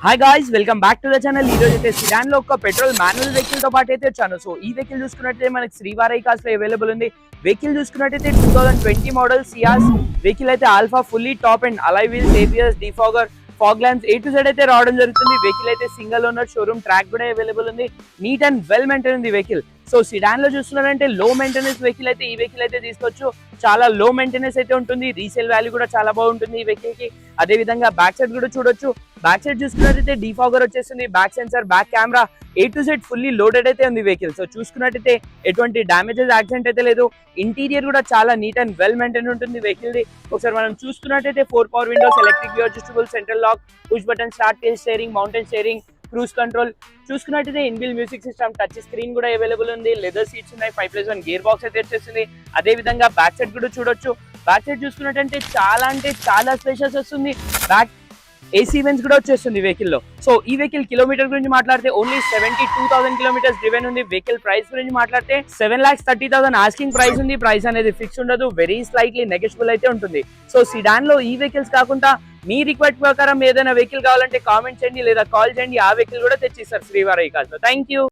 Hi guys, welcome back to the channel. ఈ రోజు అయితే సిడాన్ లో ఒక పెట్రోల్ మాన్యువల్ వెహికల్ తో పాటు అయితే వచ్చాను. సో ఈ వెహికల్ చూసుకున్నట్టయితే మనకి శ్రీవారి కార్స్ లో అవైలబుల్ ఉంది. వెహికల్ చూసుకున్నట్టయితే 2020 మోడల్ సియాస్ వెహికల్ అయితే alpha fully top and alloy wheels, ABS, defogger, fog lamps A to Z అయితే రావడం జరుగుతుంది. వెహికల్ అయితే సింగిల్ ఓనర్, షోరూమ్ ట్రాక్ కూడా అవైలబుల్ ఉంది. నీట్ అండ్ వెల్ మెయింటైన్ ఉంది వెహికల్. సో సిడాన్ లో చూస్తున్నారంటే లో మెయింటెనెన్స్ వెహికల్ అయితే ఈ వెహికల్ అయితే తీసుకోవచ్చు. చాలా లో మెయింటెనెన్స్ అయితే ఉంటుంది. రీసేల్ వాల్యూ కూడా చాలా బాగుంటుంది ఈ వెహికల్ కి. అదే విధంగా బ్యాక్ సైడ్ కూడా చూడొచ్చు. బ్యాక్ సైడ్ చూసుకున్నట్టయితే డిఫాగర్ వచ్చేస్తుంది, back sensor, back camera, A to Z fully loaded అయితే ఉంది వెహికల్. సో చూసుకున్నట్టయితే ఎటువంటి డామేజెస్, యాక్సిడెంట్ అయితే లేదు. ఇంటీరియర్ కూడా చాలా నీట్ అండ్ వెల్ మెయింటైన్ ఉంటుంది వెహికల్ ది. ఒకసారి మనం చూసుకున్నట్టయితే 4 power windows, electric view adjustable, central lock, push button start, steering, mountain steering, cruise control. చూసుకున్నట్టయితే inbuilt music system, touch screen కూడా అవైలబుల్ ఉంది. లెదర్ సీట్స్ ఉన్నాయి. 5+1 గేర్ బాక్స్ అయితే వచ్చేస్తుంది. అదే విధంగా బ్యాక్ సైడ్ కూడా చూడొచ్చు. బ్యాక్ సైడ్ చూసుకున్నట్టంటే చాలా స్పేషియస్ వస్తుంది. బ్యాక్ AC ఈవెంట్స్ కూడా వచ్చేస్తుంది వెహికల్ లో. సో ఈ వెహికల్ కిలోమీటర్ గురించి మాట్లాడితే ఓన్లీ 72,000 కిలోమీటర్స్ డ్రివెన్ ఉంది. వెహికల్ ప్రైస్ గురించి మాట్లాడితే 7,30,000 ఆస్కింగ్ ప్రైస్ ఉంది. ప్రైస్ అనేది ఫిక్స్ ఉండదు, వెరీ స్లైట్లీ నెగోషియబుల్ అయితే ఉంటుంది. సో సిడాన్ లో ఈ వెహికల్స్ కాకుండా మీ రిక్వైర్డ్ ప్రకారం ఏదైనా వెహికల్ కావాలంటే కామెంట్ చేయండి లేదా కాల్ చేయండి. ఆ వెహికల్ కూడా తెచ్చిస్తారు శ్రీవారి కార్స్ లో. Thank you.